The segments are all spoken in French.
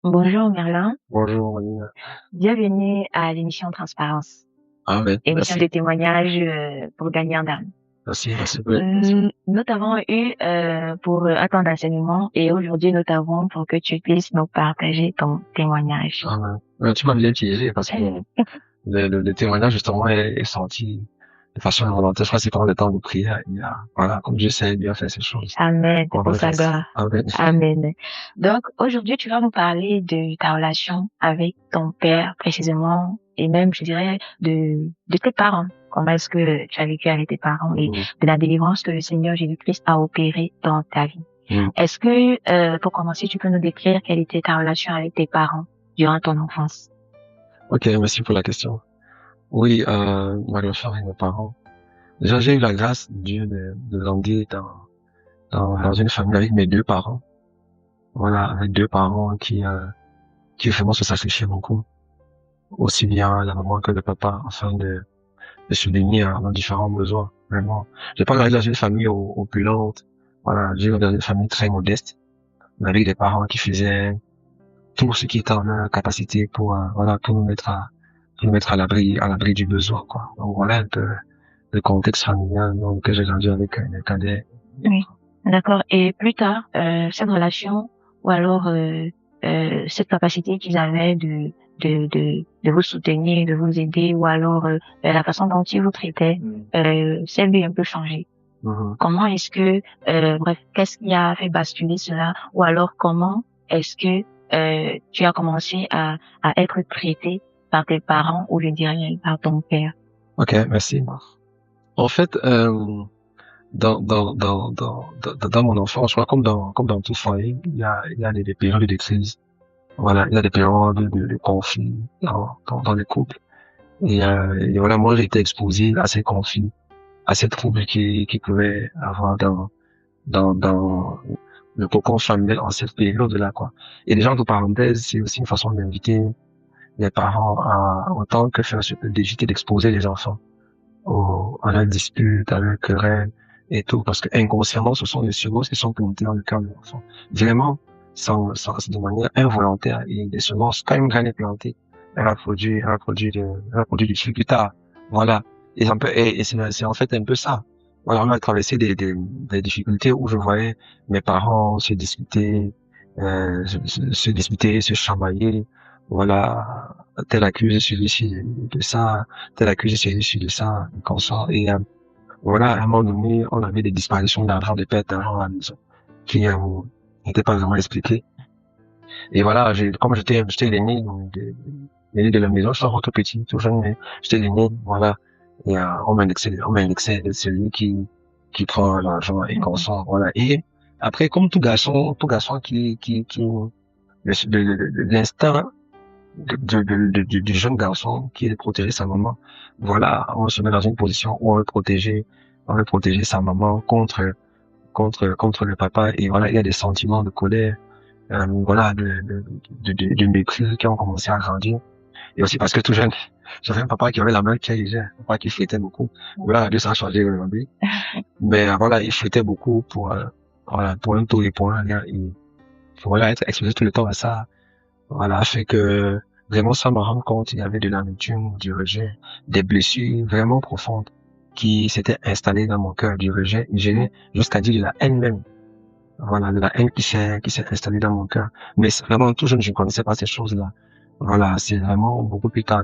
Bonjour Merlin, Bonjour, Manina. bienvenue à l'émission Transparence, Ah ouais, émission merci. de témoignage pour gagner en âme. Merci. Oui. Nous t'avons eu pour un temps d'enseignement et aujourd'hui nous t'avons pour que tu puisses nous partager ton témoignage. Ah ouais. Tu m'as bien piégé parce que le témoignage, justement, est sorti de façon involontaire. Je crois que c'est pendant le temps de prière. Voilà, comme Dieu sait bien faire ces choses. Amen, On va pour le sa faire. gloire. Ah ouais. Amen. Donc aujourd'hui tu vas nous parler de ta relation avec ton père précisément et même je dirais de tes parents. Comment est-ce que tu as vécu avec tes parents et de la délivrance que le Seigneur Jésus-Christ a opérée dans ta vie. Mm. Est-ce que, pour commencer, tu peux nous décrire quelle était ta relation avec tes parents durant ton enfance? Ok, merci pour la question. Oui, ma relation avec mes parents. Déjà, j'ai eu la grâce de Dieu de grandir dans une famille avec mes deux parents. Voilà, avec deux parents qui vraiment se sacrifiaient beaucoup. Aussi bien la maman que le papa, afin de souligner nos différents besoins, vraiment. J'ai pas grandi dans une famille opulente. Voilà, j'ai grandi dans une famille très modeste, mais avec des parents qui faisaient tout ce qui était en leur capacité pour, voilà, pour nous mettre à l'abri du besoin, quoi. Donc voilà un peu le contexte familial, donc, que j'ai grandi avec des cadets. Oui, d'accord. Et plus tard, cette relation ou alors cette capacité qu'ils avaient de vous soutenir, de vous aider, ou alors la façon dont ils vous traitaient, s'est vu un peu changer. Mhm. Comment est-ce que, bref, qu'est-ce qui a fait basculer cela, ou alors comment est-ce que tu as commencé à être traité par tes parents ou je dirais par ton père? Ok, merci. En fait, dans mon enfance, je crois, comme dans tout foyer, il y a des périodes de crise. Voilà, il y a des périodes de conflit dans les couples. Et voilà, moi, j'ai été exposé à ces conflits, à ces troubles qui pouvaient avoir dans le cocon familial en cette période-là, quoi. Et déjà, entre parenthèses, c'est aussi une façon d'inviter les parents à, autant que faire se peut, d'éviter d'exposer les enfants à la dispute, à la querelle et tout, parce que inconsciemment, ce sont des semences qui sont plantées dans le cœur de l'enfant. Vraiment, de manière involontaire. Et des semences, quand une graine est plantée, elle va produire du fruit plus tard. Voilà. Et c'est en fait un peu ça. Voilà, on a traversé des difficultés où je voyais mes parents se disputer, se disputer, se chamailler. Voilà, tel accuse celui-ci de ça, tel accuse celui-ci de ça, comme ça. Et voilà, à un moment donné, on avait des disparitions d'argent, de pertes d'argent à la maison qui n'étaient pas vraiment expliquées. Et voilà, comme j'étais l'aîné de la maison, je suis encore tout petit, tout jeune, mais j'étais l'aîné, voilà. Et on m'indexait celui qui prend l'argent et consomme, voilà. Et après, comme tout garçon l'instinct du jeune garçon qui est de protéger sa maman. Voilà, on se met dans une position où on veut protéger sa maman contre le papa. Et voilà, il y a des sentiments de colère, voilà, de mépris qui ont commencé à grandir. Et aussi parce que tout jeune, j'avais un papa qui avait la main très légère, un papa qui fouettait beaucoup. Voilà, Dieu ça a changé aujourd'hui. Mais voilà, il fouettait beaucoup voilà, pour un tour et pour un rien. Et voilà, être exposé tout le temps à ça, voilà, fait que vraiment ça me rend compte, il y avait de l'amertume, du rejet, des blessures vraiment profondes qui s'étaient installées dans mon cœur, du rejet, j'ai jusqu'à dire de la haine même. Voilà, de la haine qui s'est installée dans mon cœur. Mais c'est vraiment tout jeune, je ne connaissais pas ces choses-là. Voilà, c'est vraiment beaucoup plus tard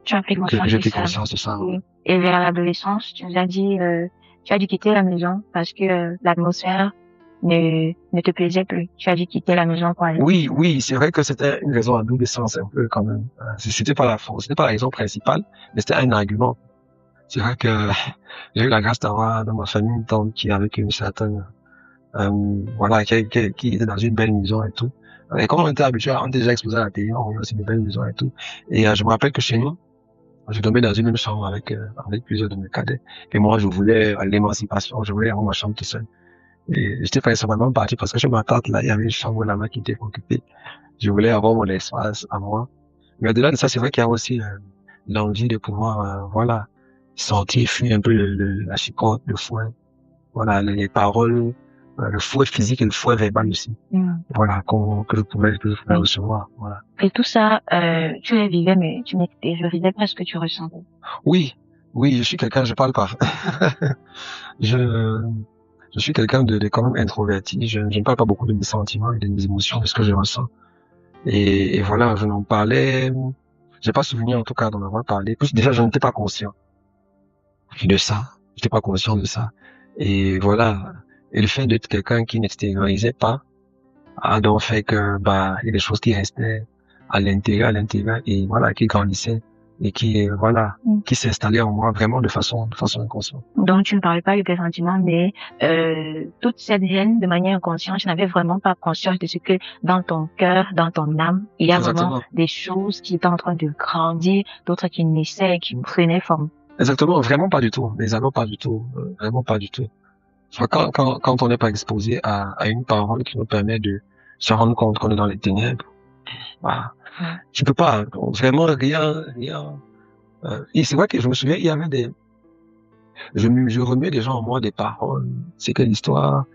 Tu as pris que conscience j'ai de pris ça. conscience de ça. Oui. Et vers l'adolescence, tu nous as dit, tu as dû quitter la maison parce que l'atmosphère ne te plaisait plus. Tu as dû quitter la maison pour aller. Oui, c'est vrai que c'était une raison à double sens un peu quand même. C'était pas la raison principale, mais c'était un argument. C'est vrai que j'ai eu la grâce d'avoir dans ma famille une tante qui avait une certaine, voilà, qui était dans une belle maison et tout. Et comme on était habitué, on était déjà exposé à la télé, on voyait aussi une belle maison et tout. Et je me rappelle que chez nous, je tombais dans une même chambre avec plusieurs de mes cadets. Et moi, je voulais l'émancipation, je voulais avoir ma chambre tout seul. Et j'étais principalement parti parce que chez ma tante, là, il y avait une chambre là-bas qui était occupée. Je voulais avoir mon espace à moi. Mais au-delà de ça, c'est vrai qu'il y a aussi l'envie de pouvoir, voilà, sortir, fuir un peu la chicotte, le fouet, voilà, les paroles, le fouet physique et le fouet verbal aussi. Voilà, que je pouvais recevoir. Voilà. Et tout ça, tu les vivais, mais tu n'extériorisais pas ce que tu ressentais. Oui, je suis quelqu'un, je parle pas. Je suis quelqu'un de quand même introverti. Je ne parle pas beaucoup de mes sentiments et de mes émotions, de ce que je ressens. Et voilà, je n'en parlais, j'ai pas souvenir en tout cas d'en avoir parlé. Plus déjà, je n'étais pas conscient de ça. J'étais pas conscient de ça. Et voilà. Et le fait d'être quelqu'un qui n'extériorisait pas a donc fait que, il y a des choses qui restaient à l'intérieur, et voilà, qui grandissaient et qui, voilà, qui s'installaient en moi vraiment de façon inconsciente. Donc, tu ne parlais pas de tes sentiments, mais toute cette haine, de manière inconsciente, tu n'avais vraiment pas conscience de ce que dans ton cœur, dans ton âme, il y a vraiment des choses qui étaient en train de grandir, d'autres qui naissaient, qui prenaient forme. Exactement, vraiment pas du tout. Mais alors pas du tout, vraiment pas du tout. Quand on n'est pas exposé à une parole qui nous permet de se rendre compte qu'on est dans les ténèbres, tu peux pas, vraiment rien. Et c'est vrai que je me souviens, il y avait je remets des gens en moi des paroles. C'est quelle histoire?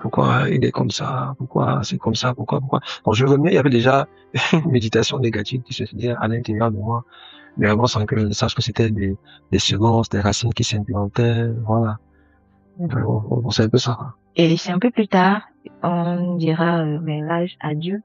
Pourquoi il est comme ça? Pourquoi c'est comme ça? Pourquoi? Donc je remets, il y avait déjà une méditation négative qui se faisait à l'intérieur de moi. Mais vraiment sans que je sache que c'était des semences, des racines qui s'implantaient, voilà. C'est un peu ça. Et c'est un peu plus tard, on dira vers l'âge adulte,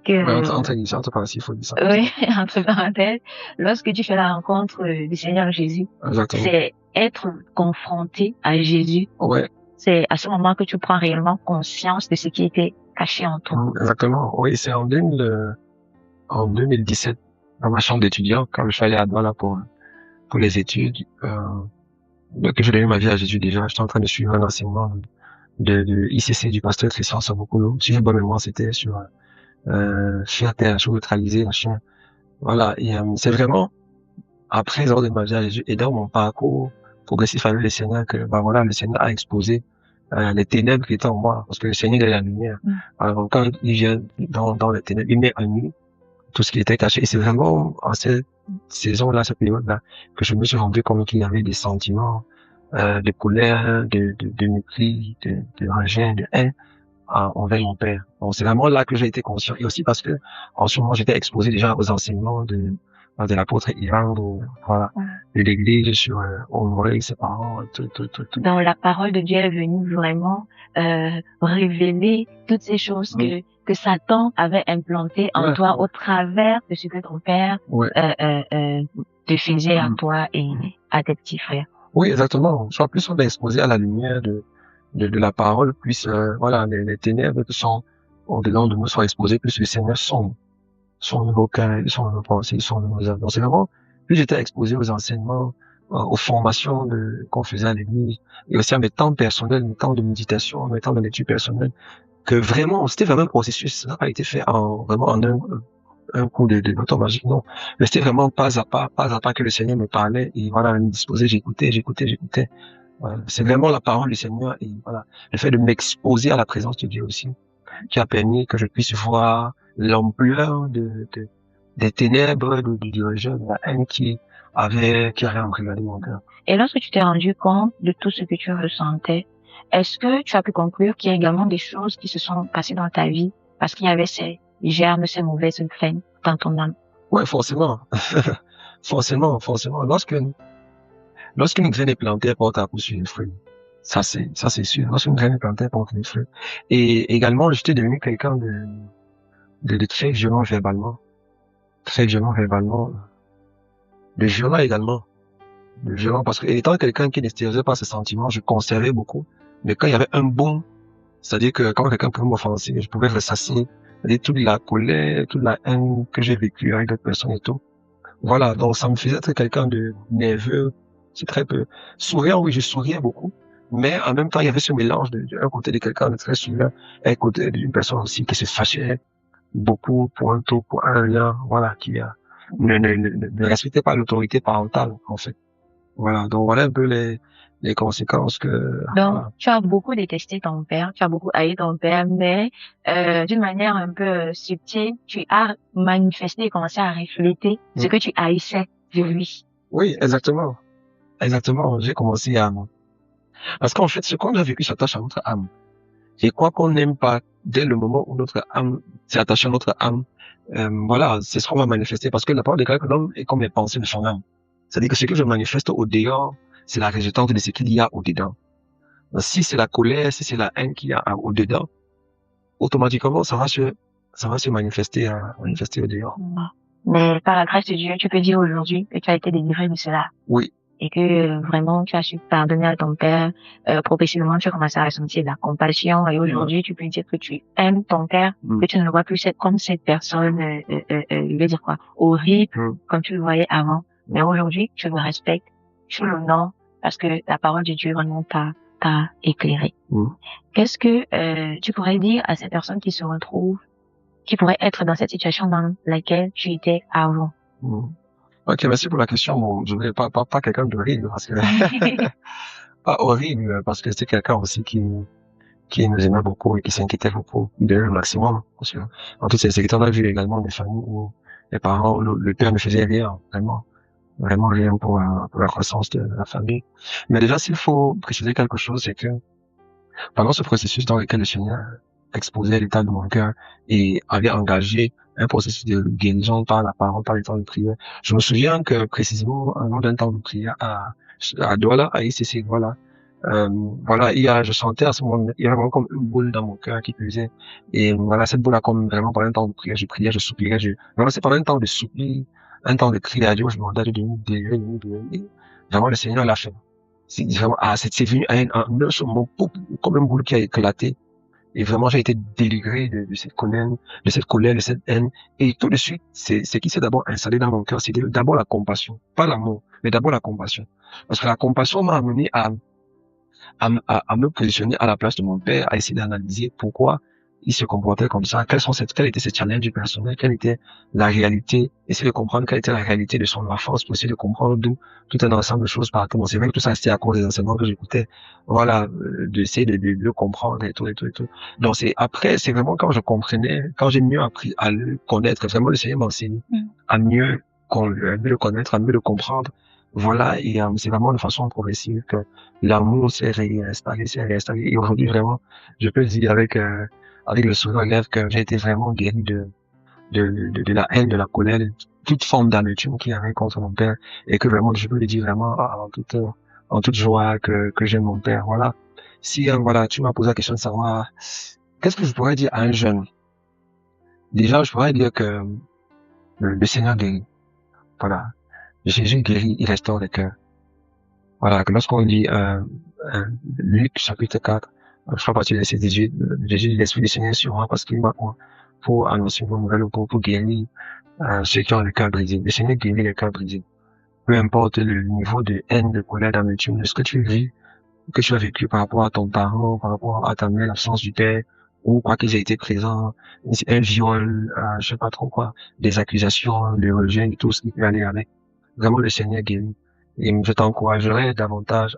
que entre parenthèses, il faut dire ça. Oui, entre parenthèses, lorsque tu fais la rencontre du Seigneur Jésus, c'est être confronté à Jésus. Ouais. C'est à ce moment que tu prends réellement conscience de ce qui était caché en toi. Exactement. Oui, c'est en 2017, dans ma chambre d'étudiant, quand je suis allé à Douala pour les études, que j'ai donné ma vie à Jésus déjà. J'étais en train de suivre un enseignement de ICC du pasteur Christian Sabokolo. Si j'ai bonne mémoire, c'était sur chien terre, chose neutralisée, machin. Voilà. Et c'est vraiment après avoir donné ma vie à Jésus et dans mon parcours progressif avec le Seigneur que voilà, le Seigneur a exposé les ténèbres qui étaient en moi, parce que le Seigneur est la lumière. Alors quand il vient dans les ténèbres, il met en nu tout ce qui était caché. Et c'est vraiment en cette saison-là, cette période-là, que je me suis rendu compte qu'il y avait des sentiments de colère, de mépris, de rejet, de haine envers mon père. Donc c'est vraiment là que j'ai été conscient. Et aussi parce que en ce moment j'étais exposé déjà aux enseignements de l'apôtre Ivan, voilà, de l'église sur honorer ses parents, tout. Donc la parole de Dieu est venue vraiment révéler toutes ces choses que Satan avait implantées en toi au travers de ce que ton père te faisait à toi et à tes petits frères. Oui, exactement. Soit plus on est exposé à la lumière de la parole, plus voilà, les ténèbres qui sont au-dedans de nous sont exposées, plus le Seigneur sont nos vocales, sont nos pensées, sont nos âmes. Donc c'est vraiment, plus j'étais exposé aux enseignements, aux formations qu'on faisait à l'église, et aussi à mes temps personnels, mes temps de méditation, mes temps de lecture personnelle, que vraiment, c'était vraiment un processus, ça n'a pas été fait vraiment en un coup de bâton magique, non. Mais c'était vraiment pas à pas que le Seigneur me parlait, et voilà, me disposait, j'écoutais. Voilà. C'est vraiment la parole du Seigneur, et voilà. Le fait de m'exposer à la présence de Dieu aussi, qui a permis que je puisse voir l'ampleur des ténèbres, du rejet, de la haine qui avait embrigadé mon cœur. Et lorsque tu t'es rendu compte de tout ce que tu ressentais, est-ce que tu as pu conclure qu'il y a également des choses qui se sont passées dans ta vie parce qu'il y avait ces germes, ces mauvaises graines dans ton âme? Ouais, forcément. forcément. Lorsqu'une graine est plantée, elle porte à coup sur les fruits. Ça c'est sûr. Lorsqu'une graine est plantée, elle porte les fruits. Et également, j'étais devenu quelqu'un de très violent verbalement. Très violent verbalement. De violent également. De violent parce que, étant quelqu'un qui n'extériorisait pas ses sentiments, je conservais beaucoup. Mais quand il y avait un boom, c'est-à-dire que quand quelqu'un pouvait m'offenser, je pouvais ressasser, c'est-à-dire toute la colère, toute la haine que j'ai vécue avec d'autres personnes et tout. Voilà. Donc, ça me faisait être quelqu'un de nerveux. C'est très peu. Souriant, oui, je souriais beaucoup. Mais en même temps, il y avait ce mélange d'un côté de quelqu'un de très souriant et un côté d'une personne aussi qui se fâchait beaucoup pour un tout, pour un rien, voilà, qui ne respectait pas l'autorité parentale, en fait. Voilà. Donc, voilà un peu les conséquences que... Donc, voilà. Tu as beaucoup détesté ton père, tu as beaucoup haï ton père, mais d'une manière un peu subtile, tu as manifesté et commencé à refléter ce que tu haïssais de lui. Oui, exactement. Exactement. J'ai commencé à... Parce qu'en fait, ce qu'on a vécu s'attache à notre âme. Et quoi qu'on n'aime pas, dès le moment où notre âme s'est attachée à notre âme, voilà, c'est ce qu'on va manifester. Parce que la parole déclare que l'homme est comme les pensées de son âme. C'est-à-dire que ce que je manifeste au dehors, c'est la résultante de ce qu'il y a au dedans. Donc, si c'est la colère, si c'est la haine qu'il y a au dedans, automatiquement, ça va se manifester au dehors. Mais par la grâce de Dieu, tu peux dire aujourd'hui que tu as été délivré de cela. Oui. Et que vraiment tu as su pardonner à ton père, progressivement tu as commencé à ressentir de la compassion et aujourd'hui tu peux dire que tu aimes ton père, que tu ne le vois plus comme cette personne, je vais dire quoi, horrible comme tu le voyais avant, mais aujourd'hui tu le respectes, tu l'honores parce que la parole de Dieu vraiment t'a éclairé. Qu'est-ce que tu pourrais dire à ces personnes qui se retrouvent, qui pourraient être dans cette situation dans laquelle tu étais avant? Ok, merci pour la question. Bon, je voulais pas quelqu'un d'horrible parce que pas horrible parce que c'est quelqu'un aussi qui nous aimait beaucoup et qui s'inquiétait beaucoup de le maximum. Parce que, en toutes ces secteurs, on a vu également des familles où les parents, le père ne faisait rien, vraiment rien pour la croissance de la famille. Mais déjà, s'il faut préciser quelque chose, c'est que pendant ce processus dans lequel le Seigneur exposait l'état de mon cœur et avait engagé un processus de guérison par la parole, par les temps de prière, je me souviens que précisément, lors d'un temps de prière à Douala, à ICC, voilà, je sentais à ce moment, il y avait vraiment comme une boule dans mon cœur qui pesait. Et voilà, cette boule a comme vraiment pendant un temps de prière, je priais, je soupirais, vraiment c'est pendant un temps de soupir, un temps de crier à Dieu, je me demandais de nous délivrer, vraiment le Seigneur l'a fait. C'est vraiment, c'est venu à un seul moment, comme une boule qui a éclaté. Et vraiment, j'ai été délivré de cette colère, de cette haine. Et tout de suite, ce qui s'est d'abord installé dans mon cœur, c'était d'abord la compassion. Pas l'amour, mais d'abord la compassion. Parce que la compassion m'a amené à me positionner à la place de mon père, à essayer d'analyser pourquoi il se comportait comme ça, quels étaient ses challenges personnels, quelle était la réalité, essayer de comprendre quelle était la réalité de son enfance, pour essayer de comprendre d'où tout un ensemble de choses partout. Bon, c'est vrai que tout ça, c'était à cause des enseignements que j'écoutais. Voilà, d'essayer de le comprendre et tout. Donc c'est vraiment quand je comprenais, quand j'ai mieux appris à le connaître, vraiment le Seigneur m'a enseigné à mieux le connaître, à mieux le comprendre. Voilà, et c'est vraiment de façon progressive que l'amour s'est réinstallé. Et aujourd'hui, vraiment, je peux dire avec le sourire aux lèvres que j'ai été vraiment guéri de la haine, de la colère, de toute forme d'amertume qu'il y avait contre mon père. Et que vraiment, je peux le dire vraiment en toute joie que j'aime mon père. Voilà. Si, voilà, tu m'as posé la question de savoir, qu'est-ce que je pourrais dire à un jeune? Déjà, je pourrais dire que le Seigneur guérit. Voilà. Jésus guérit, il restaure les cœurs. Voilà, que lorsqu'on lit Luc chapitre 4, je crois partir du verset 18, Jésus, l'Esprit du Seigneur sur moi parce qu'il m'a pour annoncer une bonne nouvelle, pour guérir ceux qui ont le cœur brisé. Le Seigneur guérit le cœur brisé. Peu importe le niveau de haine, de colère, d'amertume, de ce que tu vis, que tu as vécu par rapport à ton parent, par rapport à ta mère, l'absence du père, ou quoi qu'ils aient été présents, un viol, je sais pas trop quoi, des accusations, de rejet, tout ce qui peut aller avec. Vraiment, le Seigneur guérit. Et je t'encouragerais davantage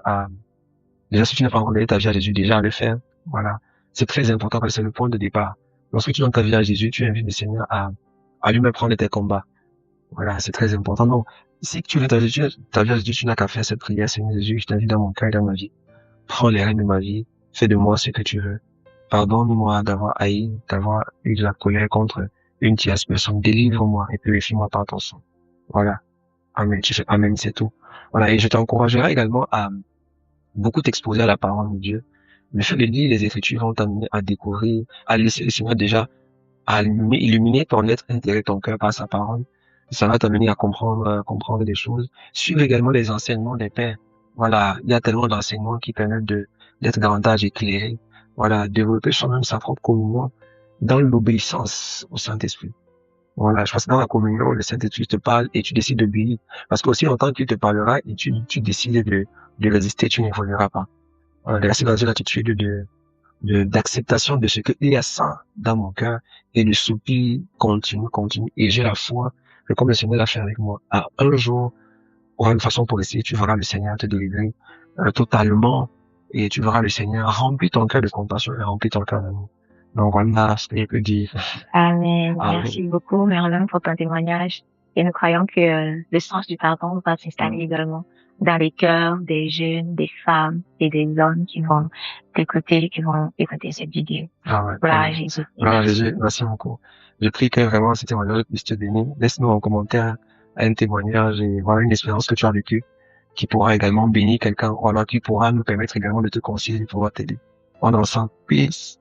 déjà, si tu n'as pas encore donné ta vie à Jésus, déjà à le faire. Voilà. C'est très important parce que c'est le point de départ. Lorsque tu donnes ta vie à Jésus, tu invites le Seigneur à lui-même prendre tes combats. Voilà, c'est très important. Donc, si tu donnes ta vie à Jésus, tu n'as qu'à faire cette prière. Seigneur Jésus, je t'invite dans mon cœur et dans ma vie. Prends les rênes de ma vie. Fais de moi ce que tu veux. Pardonne-moi d'avoir haï, d'avoir eu de la colère contre une tierce personne. Délivre-moi et purifie-moi par ton sang. Voilà. Amen. Tu fais Amen, c'est tout. Voilà. Et je t'encouragerai également à beaucoup t'exposer à la parole de Dieu. Le fait de lire les Écritures vont t'amener à découvrir, à laisser le Seigneur déjà à illuminer ton être intérieur, ton cœur par sa parole. Ça va t'amener à comprendre des choses. Suivre également les enseignements des pères. Voilà, il y a tellement d'enseignements qui permettent d'être davantage éclairé. Voilà, développer soi-même sa propre communion dans l'obéissance au Saint-Esprit. Voilà, je pense que dans la communion, le Saint-Esprit te parle et tu décides d'obéir. Parce qu'aussi longtemps qu'il te parlera et tu décides de résister, tu n'évolueras pas. Voilà, rester dans une attitude d'acceptation de ce qu'il y a ça dans mon cœur et de soupir continue. Et j'ai la foi que comme le Seigneur l'a fait avec moi, à un jour, ou une façon pour essayer, tu verras le Seigneur te délivrer totalement et tu verras le Seigneur remplir ton cœur de compassion et remplir ton cœur d'amour. Donc voilà ce que je peux dire. Amen. Merci beaucoup, Merlin, pour ton témoignage. Et nous croyons que le sens du pardon va s'installer également dans les cœurs des jeunes, des femmes et des hommes qui vont qui vont écouter cette vidéo. Ah ouais. Gloire à Jésus. Gloire à Jésus. Merci beaucoup. Je prie que vraiment ce témoignage puisse te bénir. Laisse-nous en commentaire un témoignage et voilà une expérience que tu as vécue qui pourra également bénir quelqu'un. Voilà, qui pourra nous permettre également de te conseiller, de pouvoir t'aider. On est ensemble. Peace.